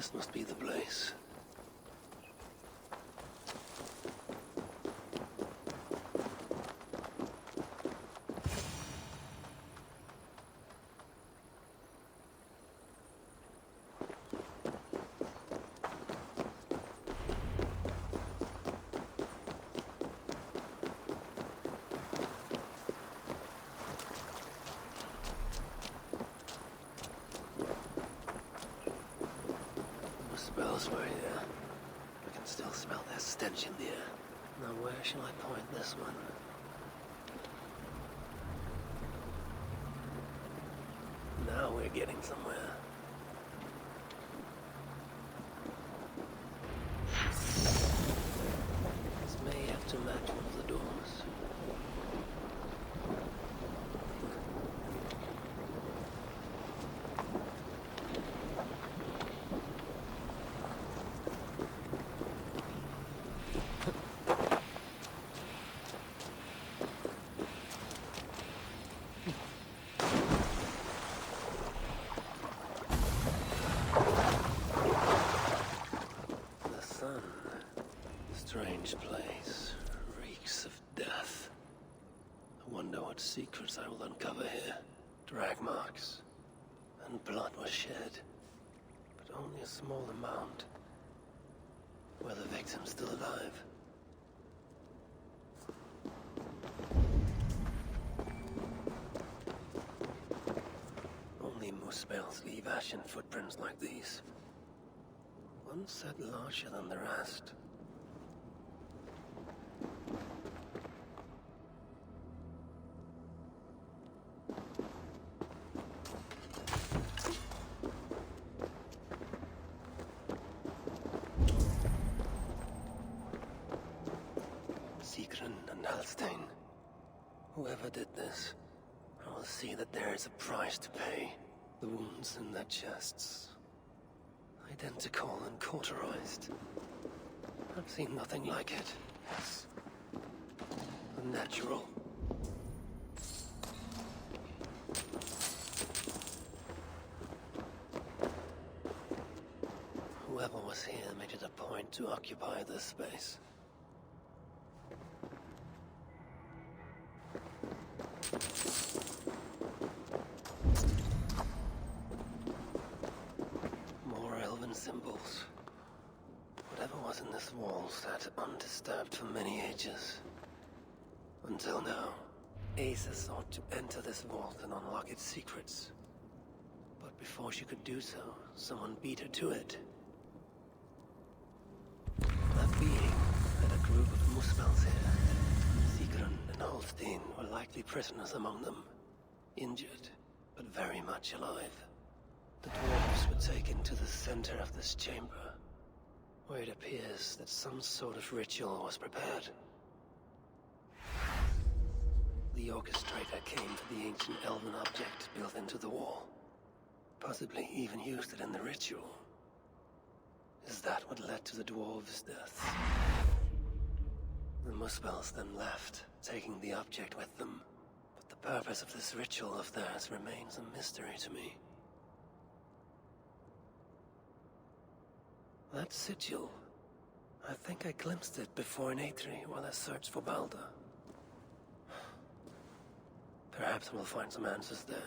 This must be the place. Smells right here. I can still smell their stench in the air. Now where shall I point this one? Now we're getting somewhere. This may have to match one of the doors. Strange place. Reeks of death. I wonder what secrets I will uncover here. Drag marks. And blood was shed. But only a small amount. Were the victims still alive? Only moose bales leave ashen footprints like these. One set larger than the rest. Whoever did this, I will see that there is a price to pay. The wounds in their chests. Identical and cauterized. I've seen nothing like it. It's unnatural. Whoever was here made it a point to occupy this space. More elven symbols. Whatever was in this wall sat undisturbed for many ages. Until now, Asa sought to enter this vault and unlock its secrets. But before she could do so, someone beat her to it. That being had a group of Muspels here. Sigrun and Holstein were likely prisoners among them. Injured, but very much alive. The dwarves were taken to the center of this chamber, where it appears that some sort of ritual was prepared. The orchestrator came to the ancient elven object built into the wall. Possibly even used it in the ritual. Is that what led to the dwarves' deaths? The Muspels then left, taking the object with them. But the purpose of this ritual of theirs remains a mystery to me. That sigil. I think I glimpsed it before in Aetri while I searched for Balder. Perhaps we'll find some answers there.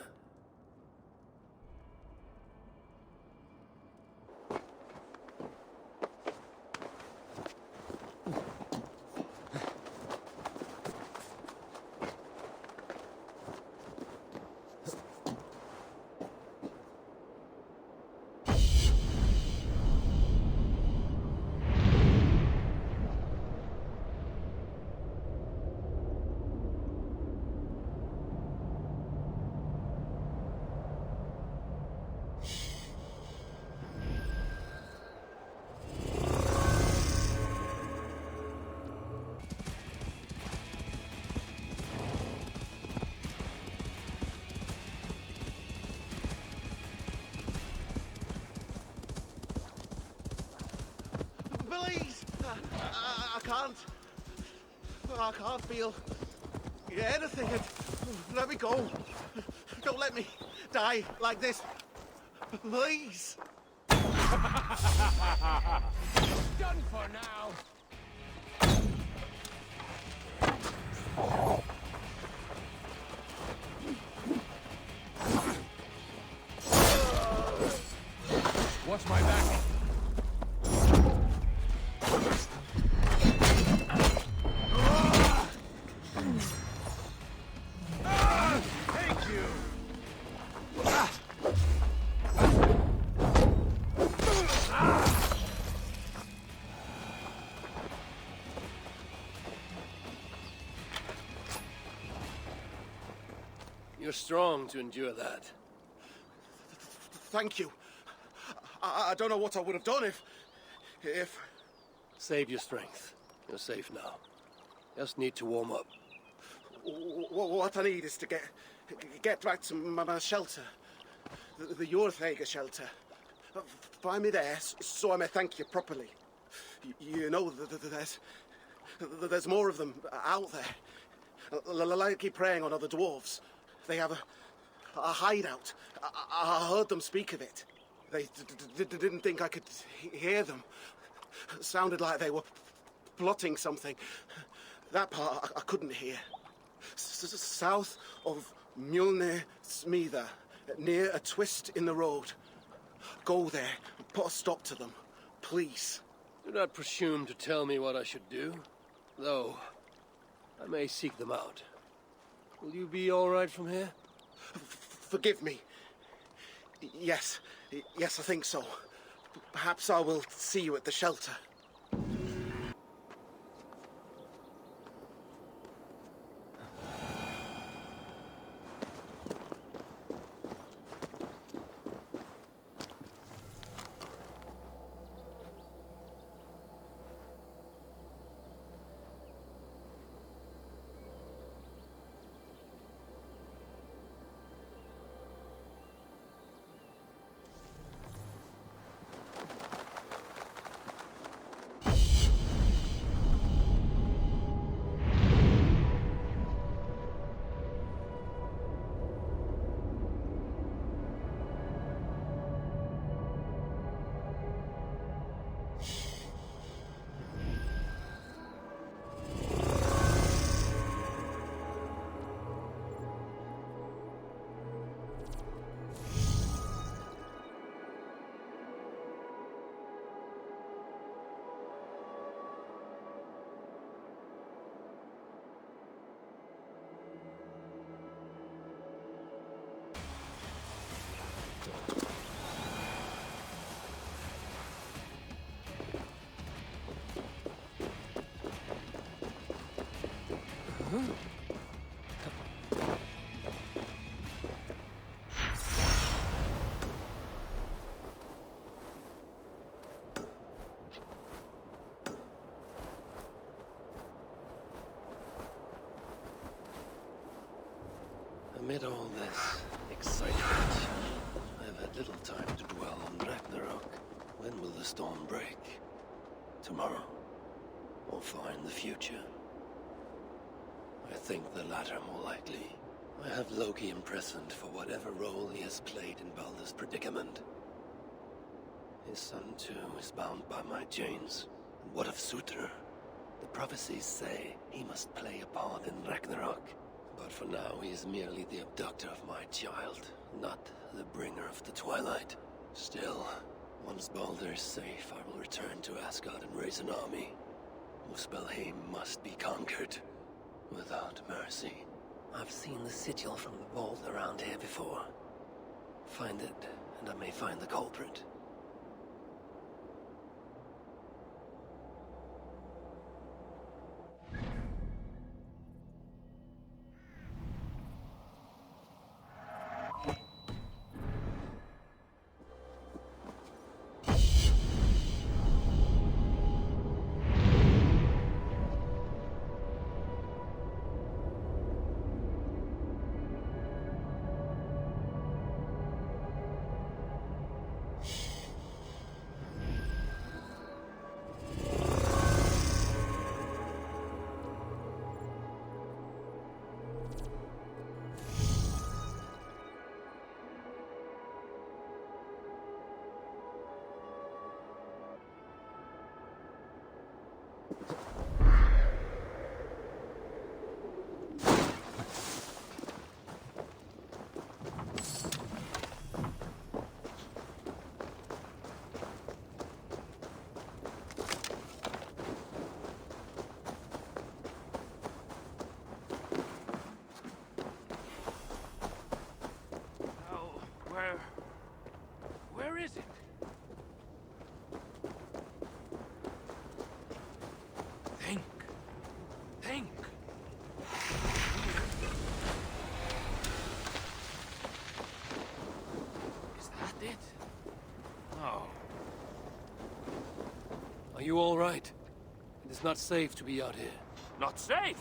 Please! I can't feel anything. Let me go. Don't let me die like this. Please. Done for now. Watch my back. Thank you. You're strong to endure that. Thank you. I don't know what I would have done if... Save your strength. You're safe now. Just need to warm up. What I need is to get back to my shelter. The Jorthega shelter. Find me there so I may thank you properly. You know, there's more of them out there. Like keep preying on other dwarves. They have a hideout. I heard them speak of it. They didn't think I could hear them. Sounded like they were plotting something. That part I couldn't hear. South of Mjolnir Smitha, near a twist in the road. Go there and put a stop to them, please. Do not presume to tell me what I should do, though I may seek them out. Will you be all right from here? Forgive me. Yes, I think so. Perhaps I will see you at the shelter. Amid all this excitement, I've had little time to dwell on Ragnarok. When will the storm break? Tomorrow? Or far in the future? I think the latter more likely. I have Loki imprisoned for whatever role he has played in Baldur's predicament. His son, too, is bound by my chains. And what of Surtr? The prophecies say he must play a part in Ragnarok. But for now, he is merely the abductor of my child, not the bringer of the Twilight. Still, once Baldur is safe, I will return to Asgard and raise an army. Muspelheim must be conquered, without mercy. I've seen the sigil from the vault around here before. Find it, and I may find the culprit. Where is it? Think. Think. Is that it? No. Are you all right? It is not safe to be out here. Not safe?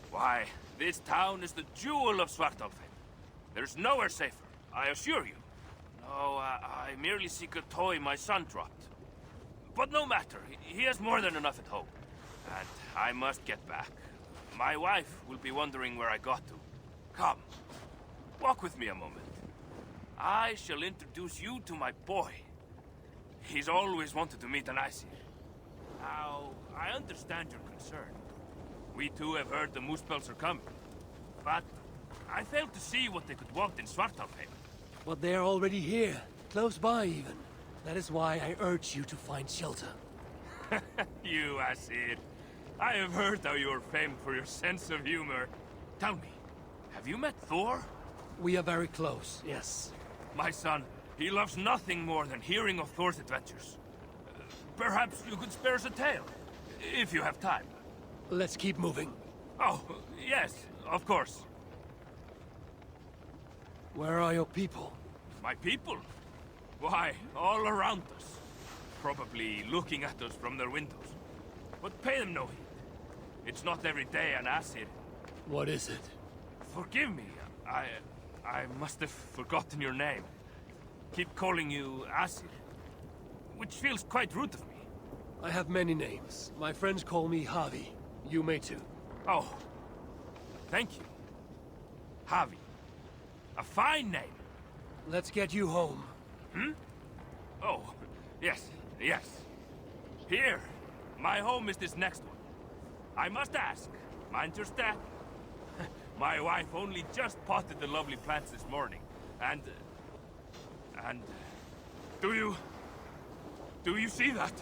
Why, this town is the jewel of Svartalfheim. There's nowhere safer, I assure you. No, I merely seek a toy my son dropped. But no matter, he has more than enough at home. And I must get back. My wife will be wondering where I got to. Come, walk with me a moment. I shall introduce you to my boy. He's always wanted to meet an Aesir. Now, I understand your concern. We too have heard the Muspels are coming. But I failed to see what they could want in Svartalfheim. But they are already here, close by even. That is why I urge you to find shelter. You Aesir. I have heard how you are famed for your sense of humor. Tell me, have you met Thor? We are very close, yes. My son, he loves nothing more than hearing of Thor's adventures. Perhaps you could spare us a tale, if you have time. Let's keep moving. Oh, yes, of course. Where are your people? My people? Why, all around us. Probably looking at us from their windows. But pay them no heed. It's not every day an Aesir. What is it? Forgive me, I must have forgotten your name. Keep calling you Aesir, which feels quite rude of me. I have many names. My friends call me Javi. You may too. Oh, thank you. Javi. A fine name. Let's get you home. Hmm? Oh, yes, yes. Here, my home is this next one. I must ask, mind your step? My wife only just potted the lovely plants this morning, and... Do you see that?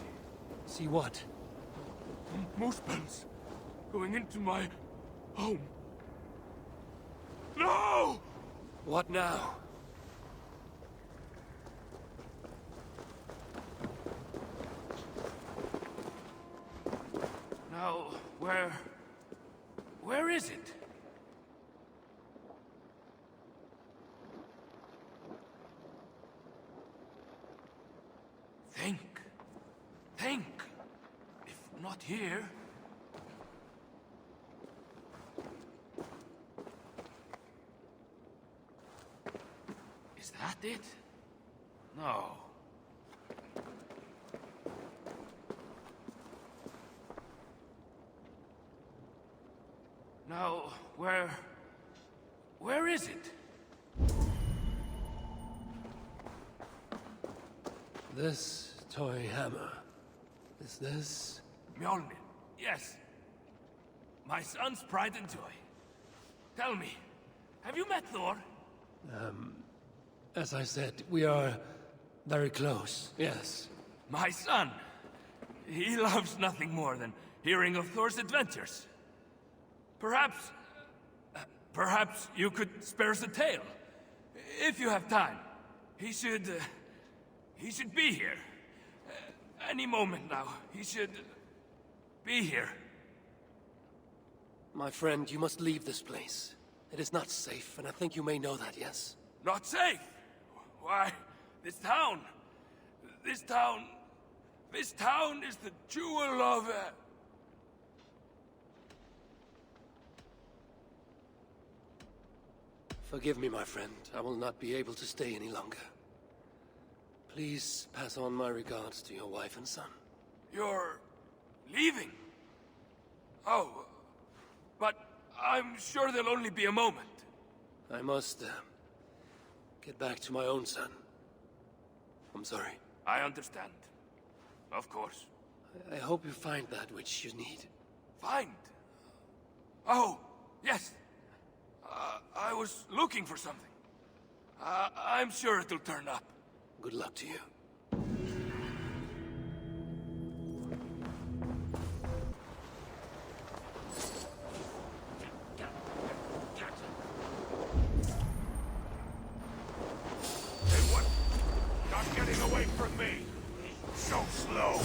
See what? Muspels going into my home. No! What now? Now, where is it? Think. If not here... Is that it? No. Now, where is it? This toy hammer. Is this? Mjolnir, yes. My son's pride and joy. Tell me, have you met Thor? As I said, we are very close, yes. My son. He loves nothing more than hearing of Thor's adventures. Perhaps you could spare us a tale. If you have time. He should be here. Any moment now. He should be here. My friend, you must leave this place. It is not safe, and I think you may know that, yes? Not safe? Why, this town is the jewel of... Forgive me, my friend. I will not be able to stay any longer. Please pass on my regards to your wife and son. You're leaving? Oh, but I'm sure there'll only be a moment. I must, get back to my own son. I'm sorry. I understand. Of course. I hope you find that which you need. Find? Oh, yes. I was looking for something. I'm sure it'll turn up. Good luck to you. Hey, what? Not getting away from me. So slow.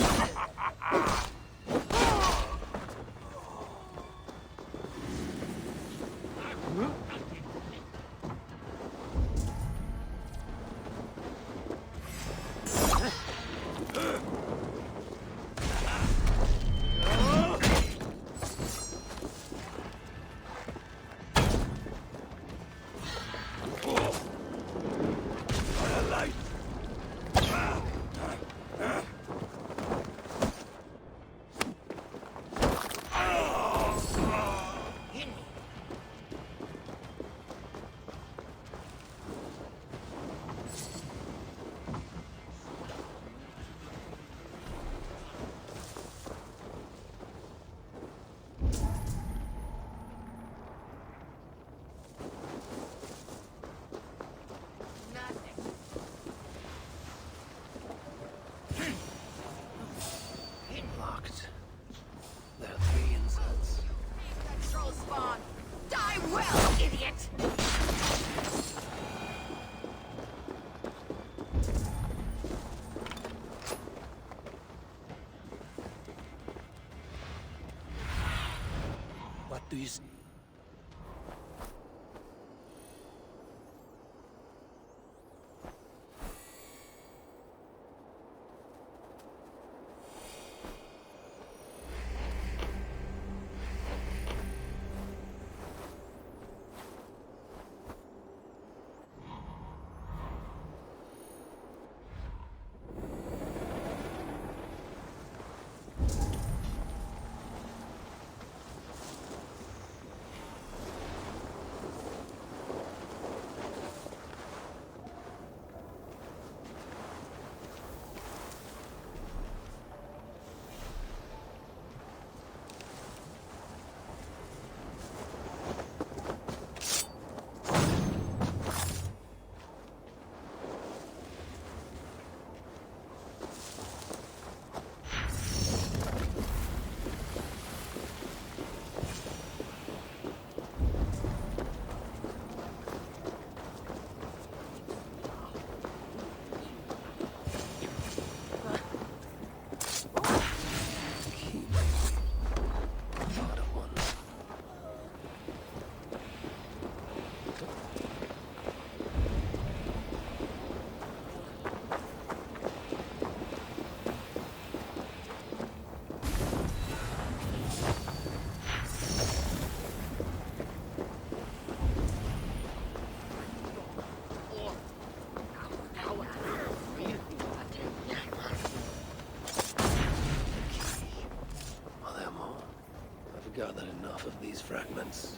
Locked. There are 3 inserts. That troll spawn! Die well, idiot! What do you see? Gathered enough of these fragments.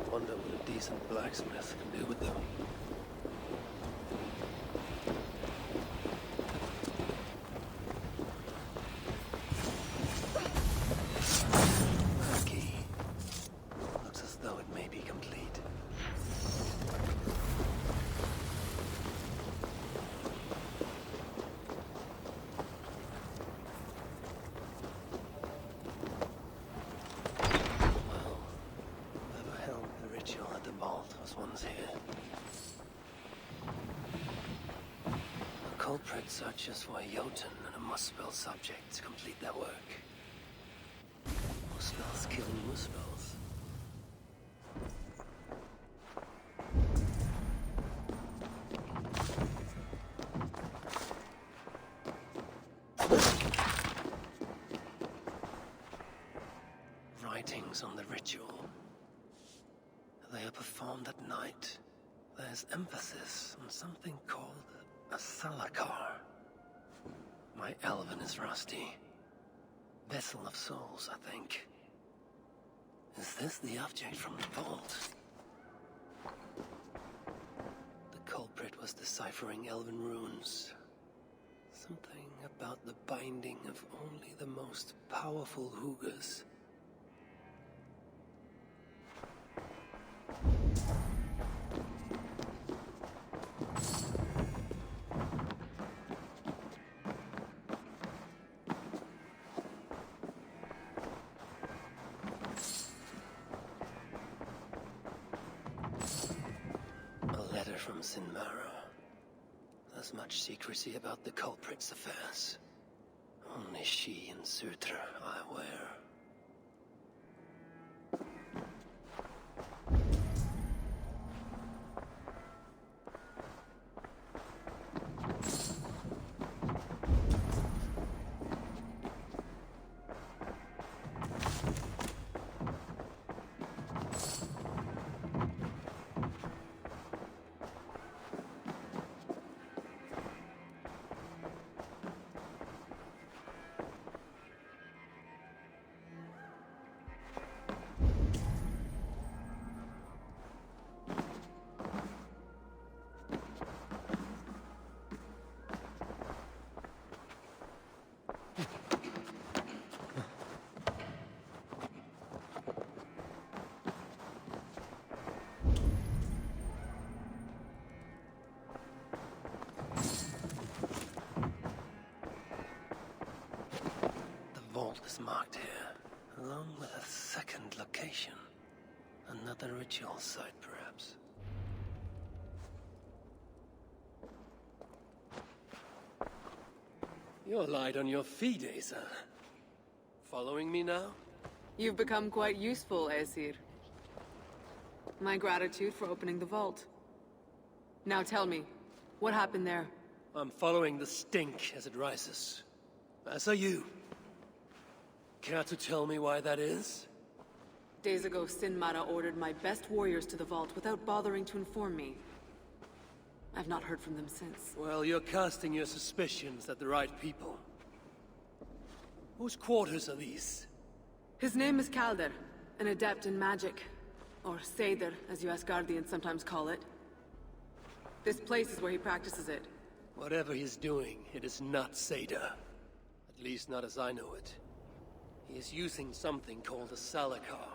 I wonder what a decent blacksmith can do with them. The key. Looks as though it may be complete. Once here. The culprit searches for a Jotun and a Muspel subject to complete their work. Muspels killing Muspels. Writings on the ritual. They are performed at night. There's emphasis on something called a salakar. My Elven is rusty. Vessel of souls, I think. Is this the object from the vault? The culprit was deciphering Elven runes. Something about the binding of only the most powerful Hoogers. A letter from Sinmara. There's much secrecy about the culprit's affairs. Only she and Sutra are aware. The vault is marked here, along with a second location. Another ritual site, perhaps. You're light on your feet, Asa. Following me now? You've become quite useful, Aesir. My gratitude for opening the vault. Now tell me, what happened there? I'm following the stink as it rises. As are you. Care to tell me why that is? Days ago, Sinmara ordered my best warriors to the vault without bothering to inform me. I've not heard from them since. Well, you're casting your suspicions at the right people. Whose quarters are these? His name is Calder, an adept in magic. Or Seder, as you Asgardians sometimes call it. This place is where he practices it. Whatever he's doing, it is not Seder. At least not as I know it. He is using something called a Salakar.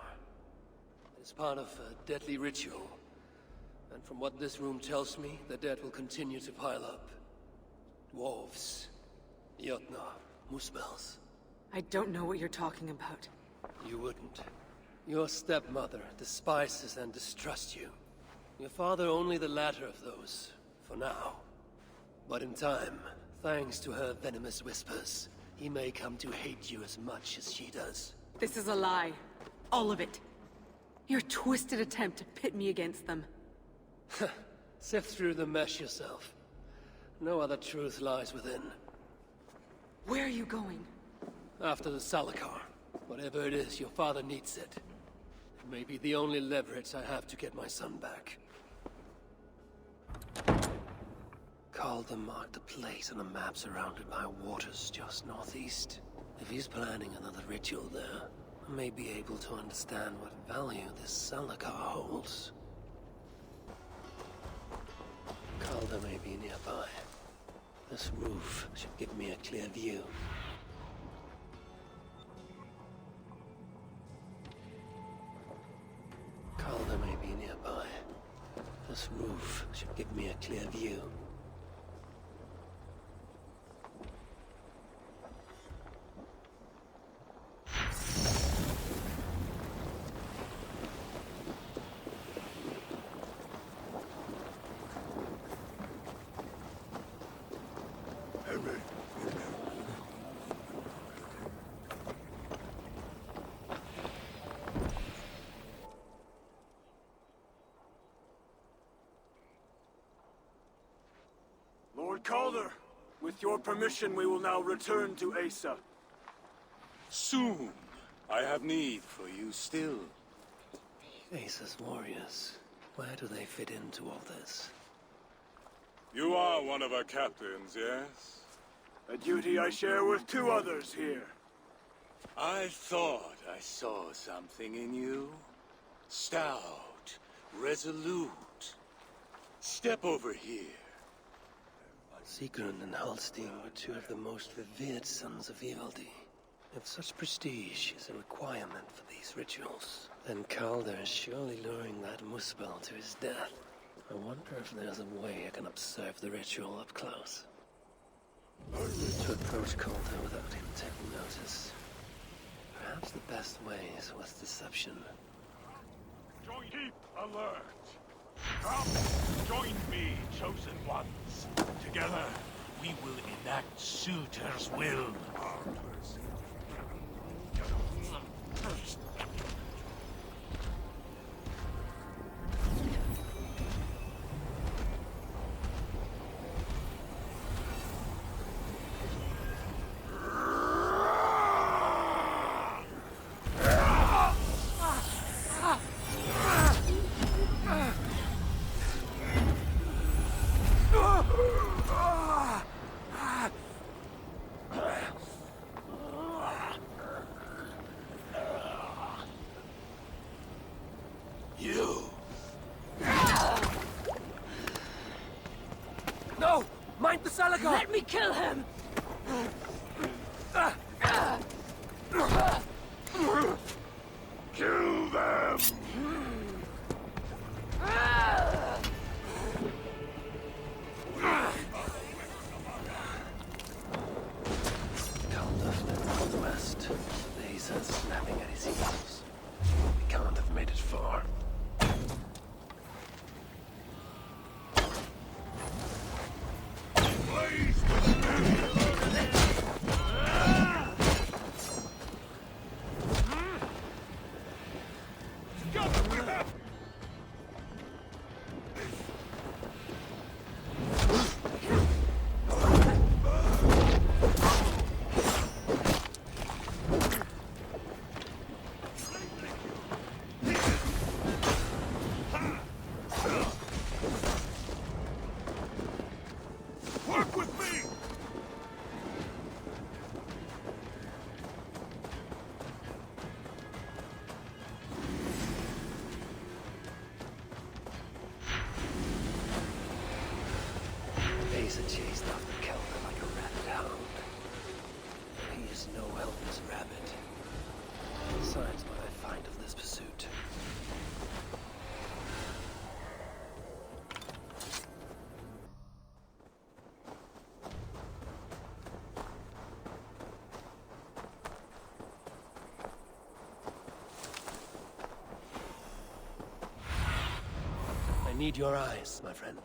It's part of a deadly ritual. And from what this room tells me, the dead will continue to pile up. Dwarves, Jotnar, Muspels. I don't know what you're talking about. You wouldn't. Your stepmother despises and distrusts you. Your father only the latter of those, for now. But in time, thanks to her venomous whispers, he may come to hate you as much as she does. This is a lie. All of it. Your twisted attempt to pit me against them. Sift through the mesh yourself. No other truth lies within. Where are you going? After the Salakar. Whatever it is, your father needs it. It may be the only leverage I have to get my son back. Calder marked a place on a map surrounded by waters just northeast. If he's planning another ritual there, I may be able to understand what value this Salakar holds. Calder may be nearby. This roof should give me a clear view. Calder may be nearby. This roof should give me a clear view. Lord Calder, with your permission, we will now return to Asa. Soon. I have need for you still. Asa's warriors. Where do they fit into all this? You are one of our captains, yes? A duty I share with two others here. I thought I saw something in you. Stout, resolute. Step over here. Sigrun and Halstein were two of the most revered sons of Ivaldi. If such prestige is a requirement for these rituals, then Calder is surely luring that Muspel to his death. I wonder if there's a way I can observe the ritual up close. To approach Calder without him taking notice. Perhaps the best way is with deception. Keep alert. Come, join me, chosen ones. Together, we will enact Surtur's will. No! Mind the Salagar! Let me kill him! Kill them! Calder fled northwest. Laser snapping at his heels. He can't have made it far. Work with me! Asa chased after Calder like a rabid hound. He is no helpless rabbit. Besides what I find of this pursuit. I need your eyes, my friend.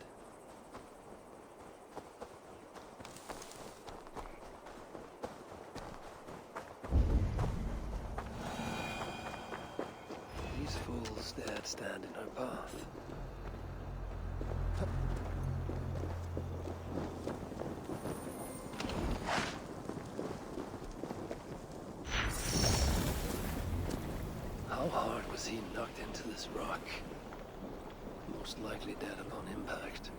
These fools dared stand in her path. How hard was he knocked into this rock? Most likely dead upon impact.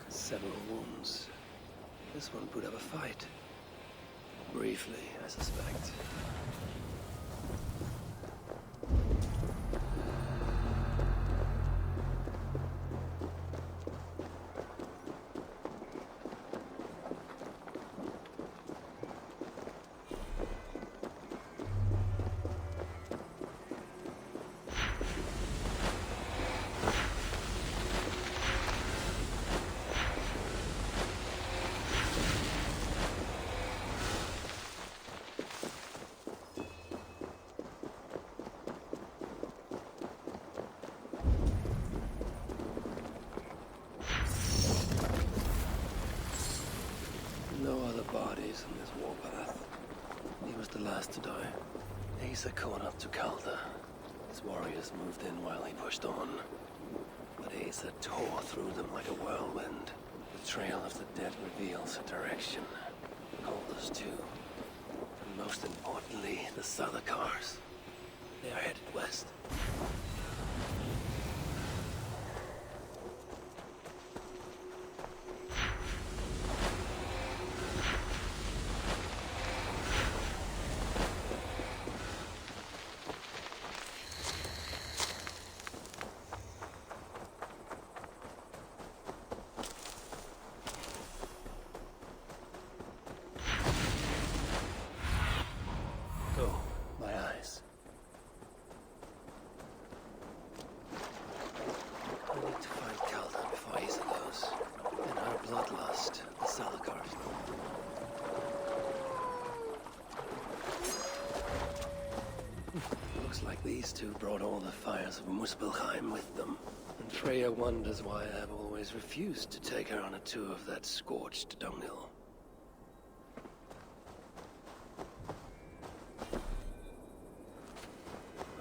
Several wounds. This one put up a fight. Briefly, I suspect. No other bodies on this warpath. He was the last to die. Asa caught up to Calder. His warriors moved in while he pushed on. But Asa tore through them like a whirlwind. The trail of the dead reveals a direction. Calder's too. And most importantly, the Salakars. They are headed west. Looks like these two brought all the fires of Muspelheim with them. And Freya wonders why I have always refused to take her on a tour of that scorched dunghill.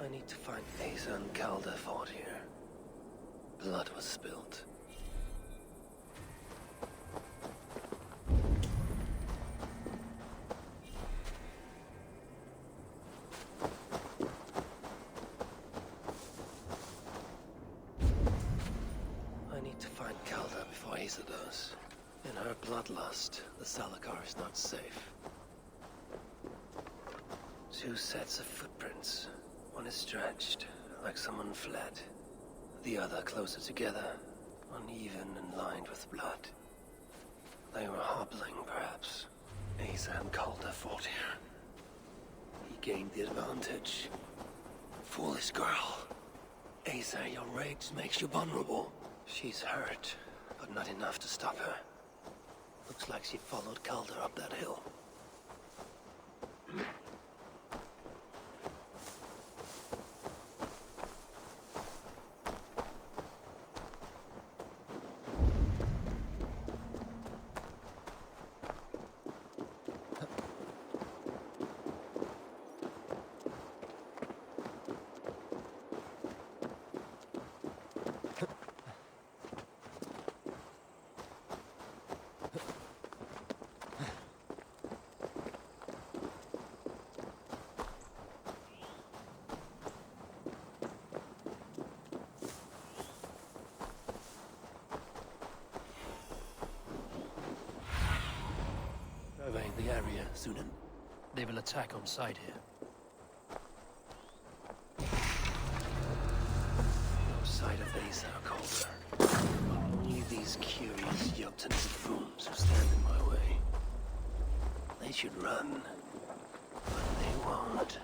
I need to find Asa and Calder fought here. Blood was spilt. I need to find Calder before Asa does. In her bloodlust, the Salakar is not safe. Two sets of footprints. One is stretched, like someone fled. The other closer together, uneven and lined with blood. They were hobbling, perhaps. Asa and Calder fought here. He gained the advantage. Foolish girl. Asa, your rage makes you vulnerable. She's hurt, but not enough to stop her. Looks like she followed Calder up that hill. Surveying the area, Sunan. They will attack on sight here. No sight of Asa or Calder. Only these curious Jotuns of fools who stand in my way. They should run, but they won't.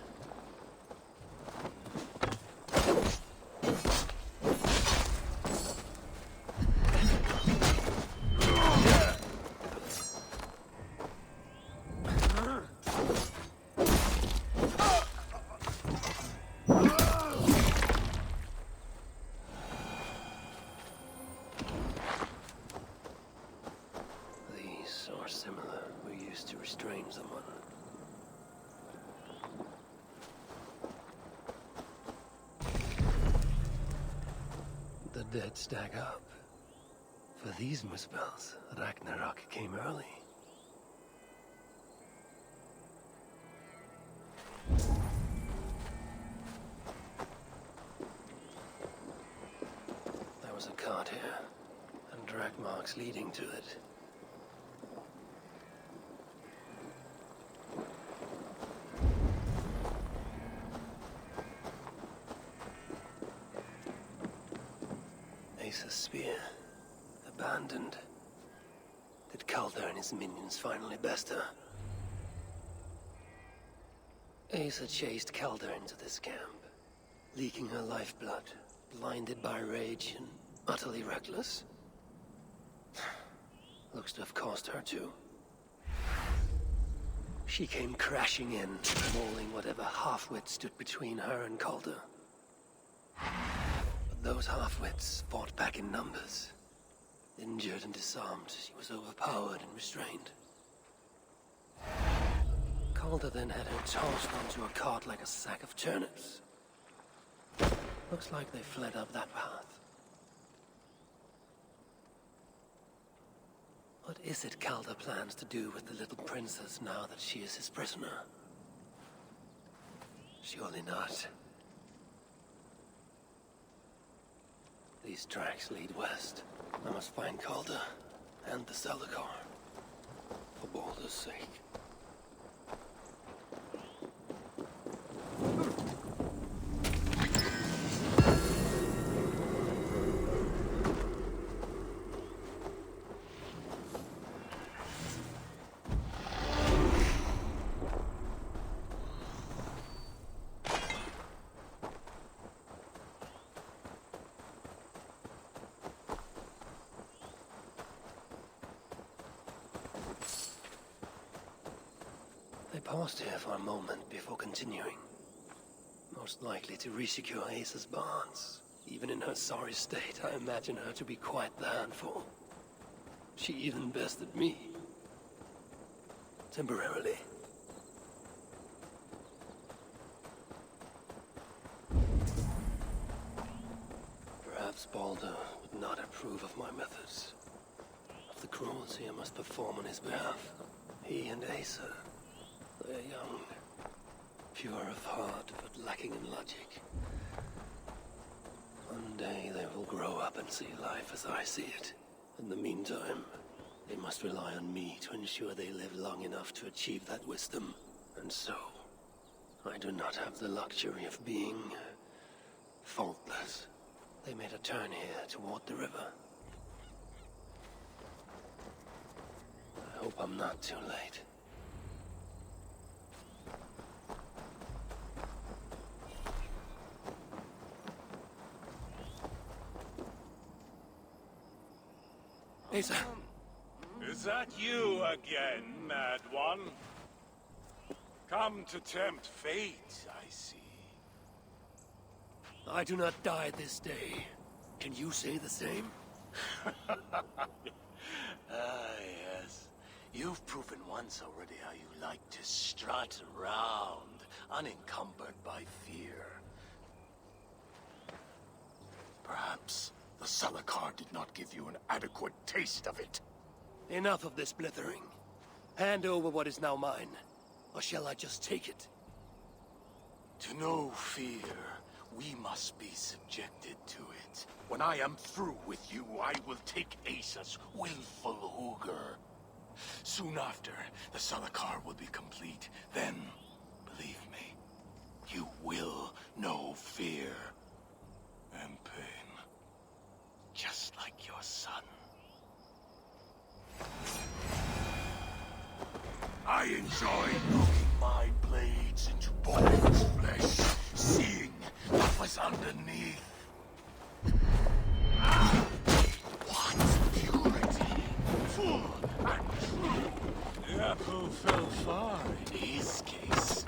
Similar, we're used to restrain someone. The dead stack up. For these Muspels, Ragnarok came early. There was a cart here, and drag marks leading to it. Asa's spear. Abandoned. Did Calder and his minions finally best her? Asa chased Calder into this camp, leaking her lifeblood, blinded by rage and utterly reckless. Looks to have cost her too. She came crashing in, mauling whatever half-wit stood between her and Calder. Those half-wits fought back in numbers. Injured and disarmed, she was overpowered and restrained. Calder then had her tossed onto a cart like a sack of turnips. Looks like they fled up that path. What is it Calder plans to do with the little princess now that she is his prisoner? Surely not. These tracks lead west. I must find Calder and the Salakar. For Baldur's sake. They paused here for a moment before continuing. Most likely to resecure Ace's bonds. Even in her sorry state, I imagine her to be quite the handful. She even bested me. Temporarily. Perhaps Balder would not approve of my methods. Of the cruelty I must perform on his behalf. He and Asa, they're young. Pure of heart, but lacking in logic. One day they will grow up and see life as I see it. In the meantime, they must rely on me to ensure they live long enough to achieve that wisdom. And so, I do not have the luxury of being faultless. They made a turn here toward the river. I hope I'm not too late. Asa. Is that you again, Mad One? Come to tempt fate, I see. I do not die this day. Can you say the same? Yes. You've proven once already how you like to strut around, unencumbered by fear. Perhaps the Salakar did not give you an adequate taste of it. Enough of this blithering. Hand over what is now mine. Or shall I just take it? To know fear, we must be subjected to it. When I am through with you, I will take Asa's willful Hooger. Soon after, the Salakar will be complete. Then, believe me, you will know fear and pain. Just like your son. I enjoy looking my blades into Balder's flesh, seeing what was underneath. What purity, full and true. The apple fell far. In his case.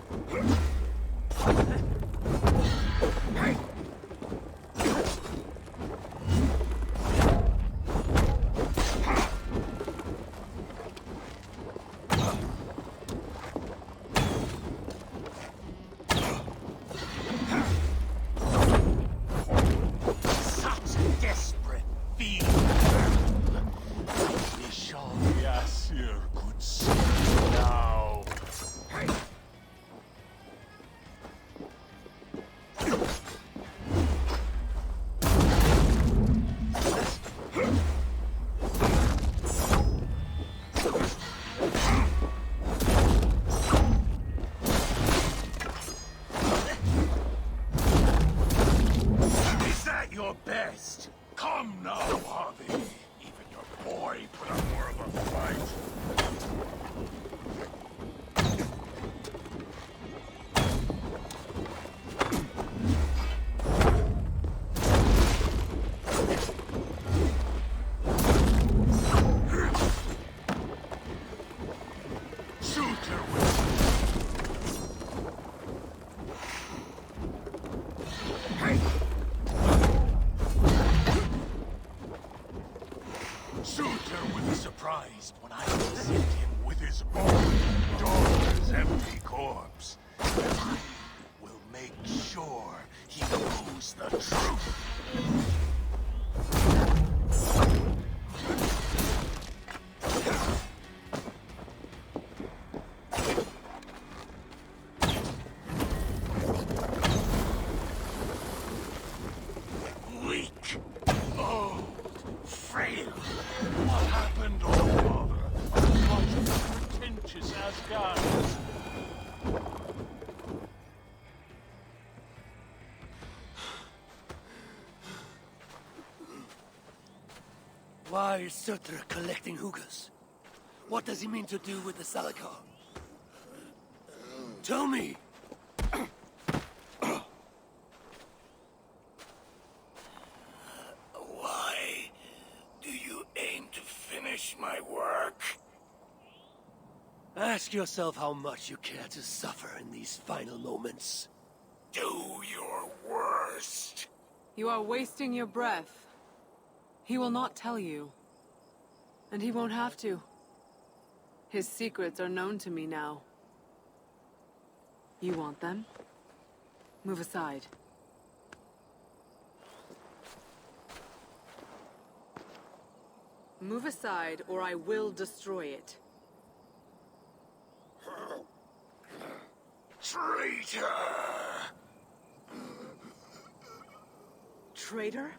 When I present him with his own daughter's empty corpse, I will make sure he knows the truth. Weak, old, frail. What happened, old father? A bunch of pretentious Asgardians. Why is Surtur collecting hookahs? What does he mean to do with the Salakar? Tell me! Why do you aim to finish my work? Ask yourself how much you care to suffer in these final moments. Do you You are wasting your breath. He will not tell you. And he won't have to. His secrets are known to me now. You want them? Move aside. Move aside, or I will destroy it. Traitor! Traitor?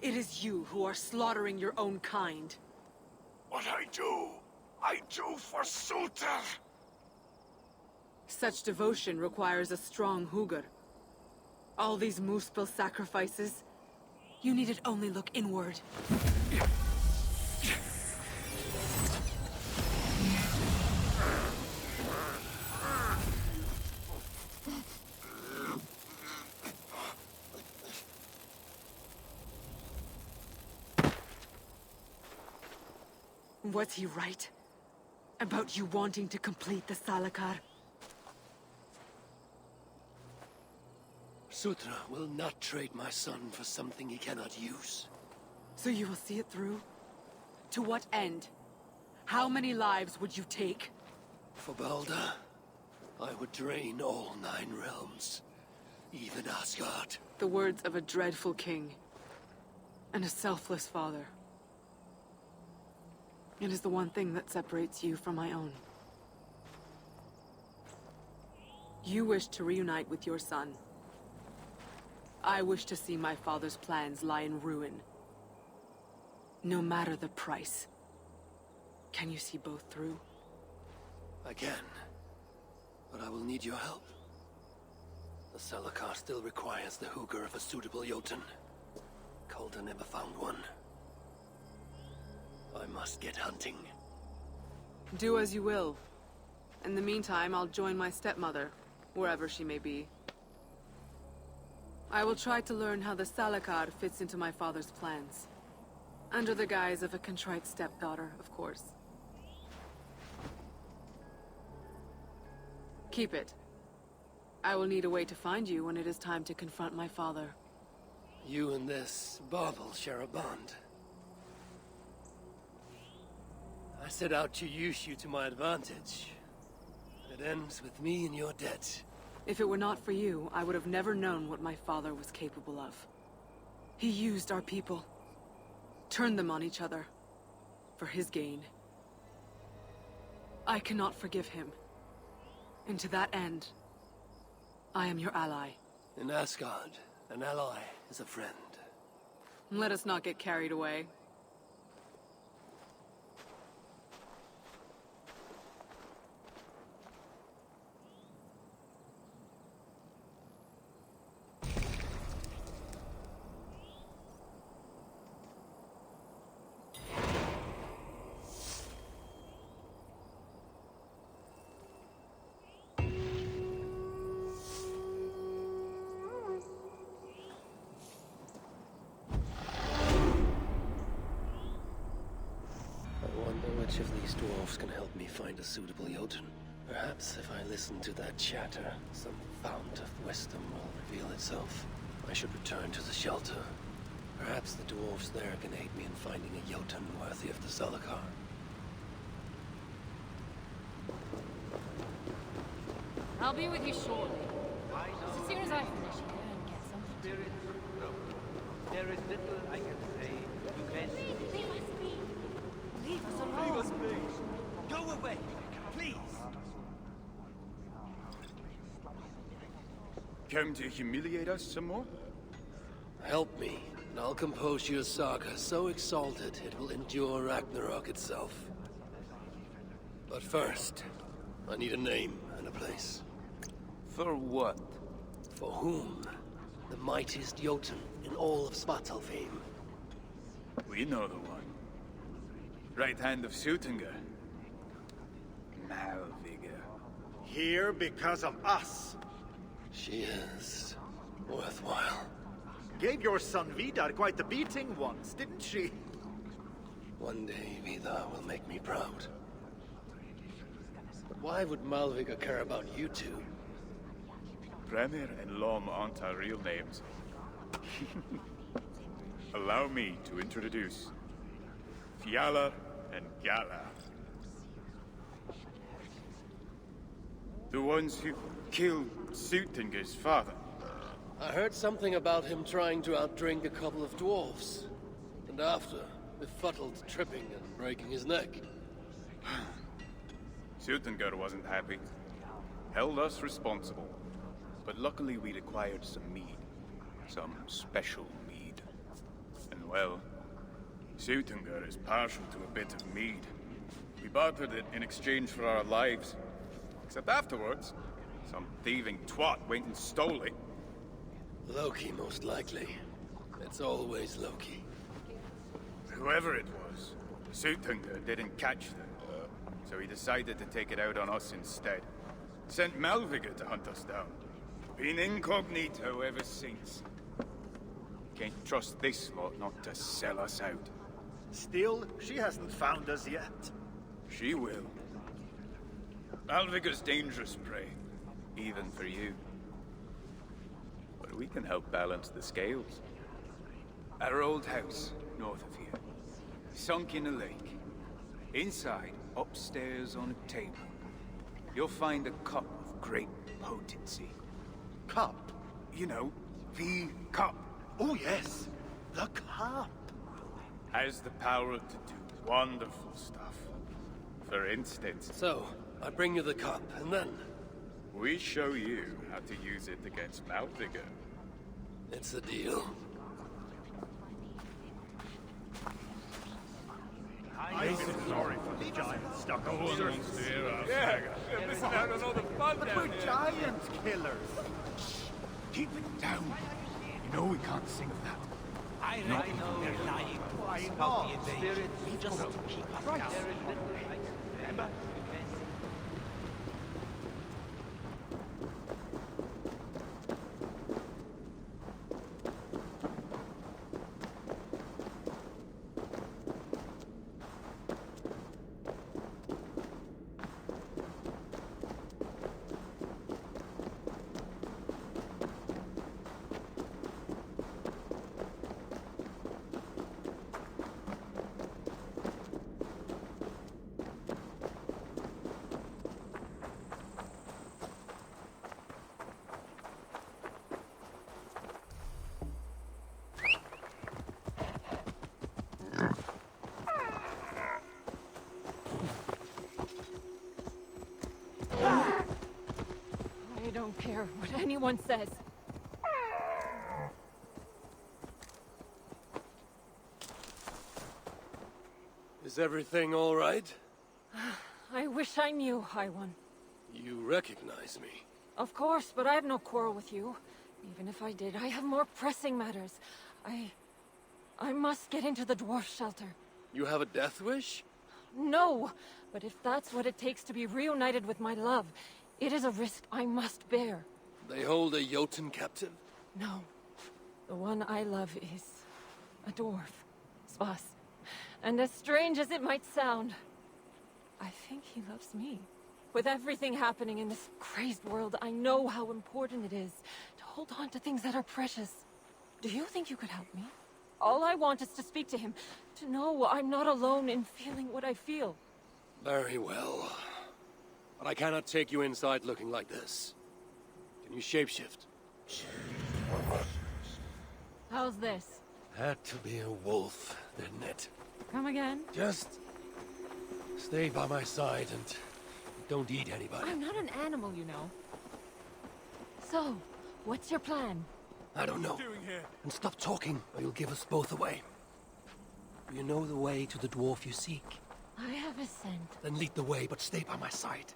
It is you who are slaughtering your own kind. What I do for Suter! Such devotion requires a strong Hugr. All these Muspel sacrifices, you needed only look inward. Was he right? About you wanting to complete the Salakar? Sutra will not trade my son for something he cannot use. So you will see it through? To what end? How many lives would you take? For Balder, I would drain all 9 realms. Even Asgard. The words of a dreadful king. And a selfless father. It is the one thing that separates you from my own. You wish to reunite with your son. I wish to see my father's plans lie in ruin. No matter the price. Can you see both through? I can. But I will need your help. The Salakar still requires the Hugr of a suitable Jotun. Calder never found one. I must get hunting. Do as you will. In the meantime, I'll join my stepmother, wherever she may be. I will try to learn how the Salakar fits into my father's plans. Under the guise of a contrite stepdaughter, of course. Keep it. I will need a way to find you when it is time to confront my father. You and this bauble share a bond. I set out to use you to my advantage. It ends with me in your debt. If it were not for you, I would have never known what my father was capable of. He used our people. Turned them on each other. For his gain. I cannot forgive him. And to that end, I am your ally. In Asgard, an ally is a friend. Let us not get carried away. Which of these dwarves can help me find a suitable Jotun? Perhaps if I listen to that chatter, some fount of wisdom will reveal itself. I should return to the shelter. Perhaps the dwarves there can aid me in finding a Jotun worthy of the Salakar. I'll be with you shortly. As soon as I finish here and get something to Spirit, no. There is little I can say. You can... leave us alone. Leave us, please. Go away, please. Come to humiliate us some more? Help me, and I'll compose your saga so exalted it will endure Ragnarok itself. But first, I need a name and a place. For what? For whom? The mightiest Jotun in all of Svartalfheim. We know the one. Right hand of Sutunga. Malvigga. Here because of us. She is worthwhile. Gave your son Vidar quite the beating once, didn't she? One day Vidar will make me proud. But why would Malvigga care about you two? Premier and Lom aren't our real names. Allow me to introduce Fiala and Gala. The ones who killed Sutinger's father. I heard something about him trying to outdrink a couple of dwarves. And after, befuddled, tripping and breaking his neck. Sutinger wasn't happy. Held us responsible. But luckily we'd acquired some mead. Some special mead. And well, Sutinger is partial to a bit of mead. We bartered it in exchange for our lives. Except afterwards, some thieving twat went and stole it. Loki, most likely. It's always Loki. Whoever it was, Sutinger didn't catch them. So he decided to take it out on us instead. Sent Malviga to hunt us down. Been incognito ever since. Can't trust this lot not to sell us out. Still, she hasn't found us yet. She will. Malviga's dangerous prey, even for you. But we can help balance the scales. Our old house, north of here. Sunk in a lake. Inside, upstairs on a table, you'll find a cup of great potency. Cup? You know, the cup. Oh yes, the cup. Has the power to do wonderful stuff. For instance... So, I bring you the cup, and then... we show you how to use it against Malviga. It's a deal. I'm sorry for the giant stuck on the Yeah, we're missing out on all the fun But down we're here. giant killers. Keep it down. You know we can't sing of that. I reckon they're lying to us about the invasion. We just keep up Right. now. There is little I can say. Remember? I don't care what anyone says. Is everything all right? I wish I knew, High One. You recognize me. Of course, but I have no quarrel with you. Even if I did, I have more pressing matters. I must get into the dwarf shelter. You have a death wish? No! But if that's what it takes to be reunited with my love, it is a risk I must bear. They hold a Jotun captive? No. The one I love is a dwarf. Spas. And as strange as it might sound, I think he loves me. With everything happening in this crazed world, I know how important it is to hold on to things that are precious. Do you think you could help me? All I want is to speak to him, to know I'm not alone in feeling what I feel. Very well. But I cannot take you inside looking like this. Can you shapeshift? How's this? Had to be a wolf, didn't it? Come again? Just stay by my side and don't eat anybody. I'm not an animal, you know. So, what's your plan? I don't know. And stop talking, or you'll give us both away. Do you know the way to the dwarf you seek? I have a scent. Then lead the way, but stay by my side.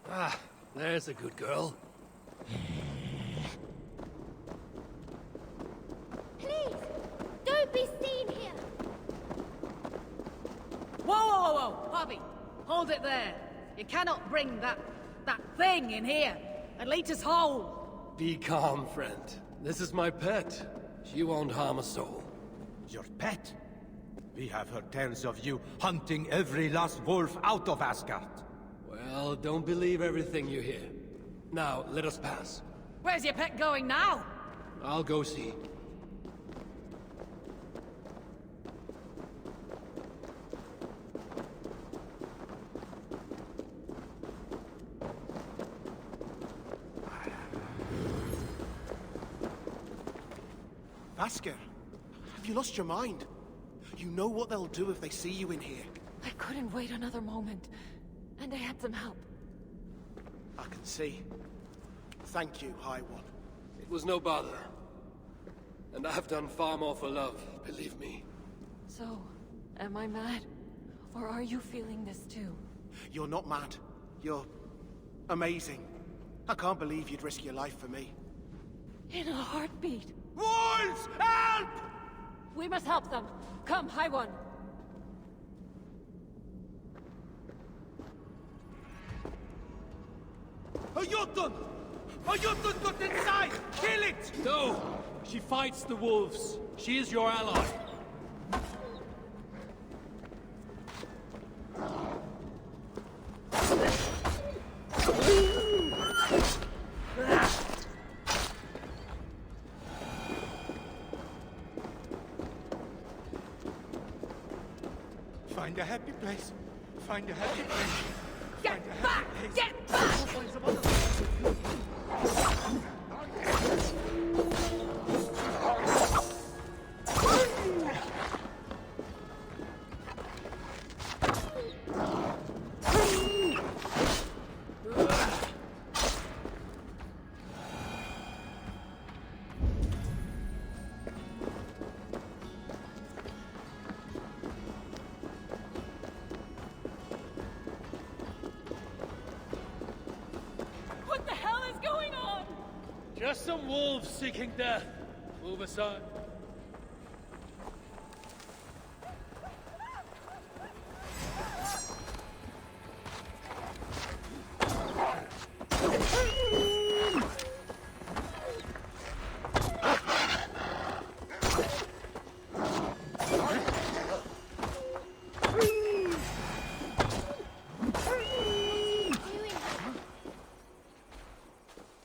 Ah, there's a good girl. Please, don't be seen here. Whoa, whoa, whoa, whoa! Bobby, hold it there. You cannot bring that thing in here. And lead us home. Be calm, friend. This is my pet. She won't harm a soul. Your pet? We have heard tales of you hunting every last wolf out of Asgard. Well, don't believe everything you hear. Now, let us pass. Where's your pet going now? I'll go see. Vasker, have you lost your mind? You know what they'll do if they see you in here. I couldn't wait another moment. And I had some help. I can see. Thank you, High One. It was no bother. And I've done far more for love, believe me. So, am I mad? Or are you feeling this too? You're not mad. You're amazing. I can't believe you'd risk your life for me. In a heartbeat. Wolves! Help! We must help them. Come, High One. A Jotun! A Jotun got inside! Kill it! No! She fights the wolves. She is your ally. Find a happy place. Find a happy place. Get back! Get back! What the hell is going on? Just some wolves seeking death. Move aside.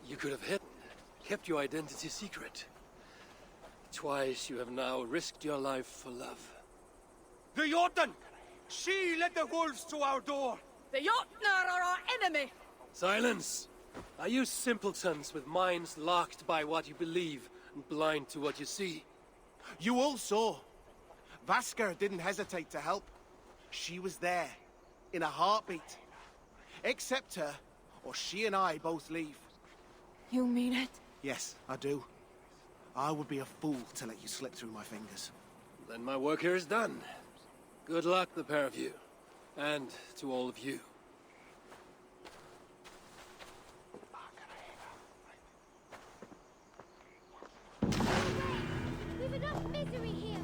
You could have kept your identity secret. Twice you have now risked your life for love. The Jotun! She led the wolves to our door! The Jotnar are our enemy! Silence! Are you simpletons with minds locked by what you believe and blind to what you see? You all saw. Vasker didn't hesitate to help. She was there, in a heartbeat. Accept her, or she and I both leave. You mean it? Yes, I do. I would be a fool to let you slip through my fingers. Then my work here is done. Good luck, the pair of you. And to all of you. We've enough misery here.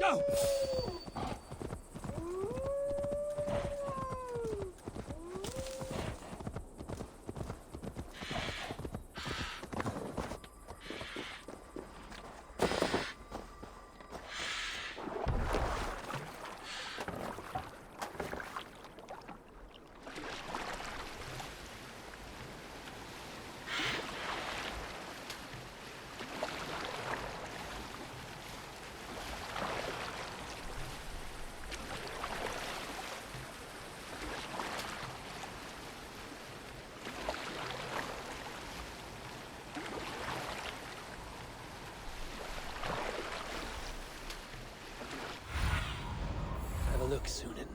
Go! Have a look, Sunan.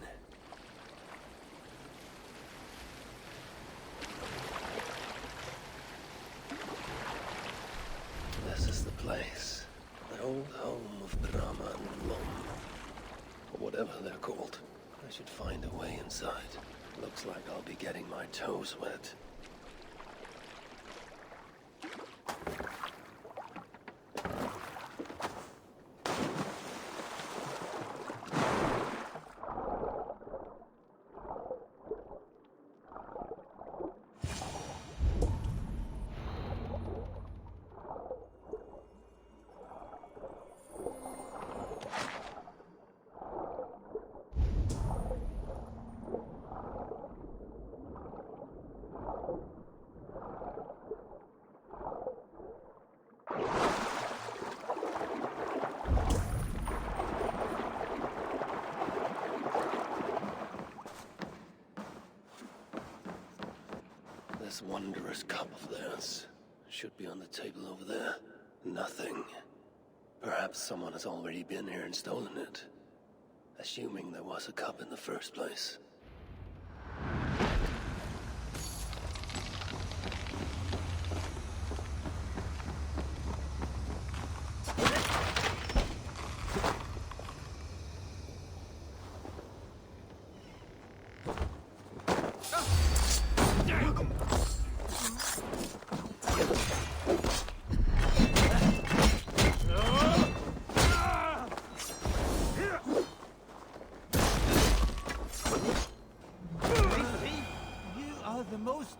Looks like I'll be getting my toes wet. This wondrous cup of theirs should be on the table over there. Nothing. Perhaps someone has already been here and stolen it. Assuming there was a cup in the first place.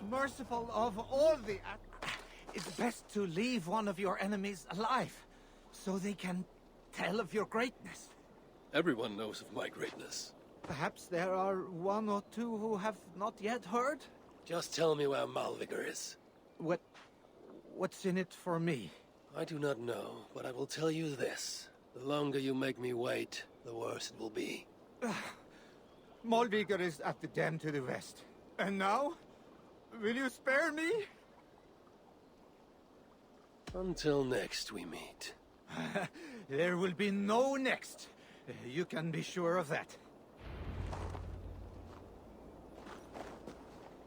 Merciful of all the... It's best to leave one of your enemies alive, so they can tell of your greatness. Everyone knows of my greatness. Perhaps there are one or two who have not yet heard? Just tell me where Malvigor is. What's in it for me? I do not know, but I will tell you this. The longer you make me wait, the worse it will be. Malvigor is at the dam to the west. And now? Will you spare me? Until next we meet. There will be no next. You can be sure of that.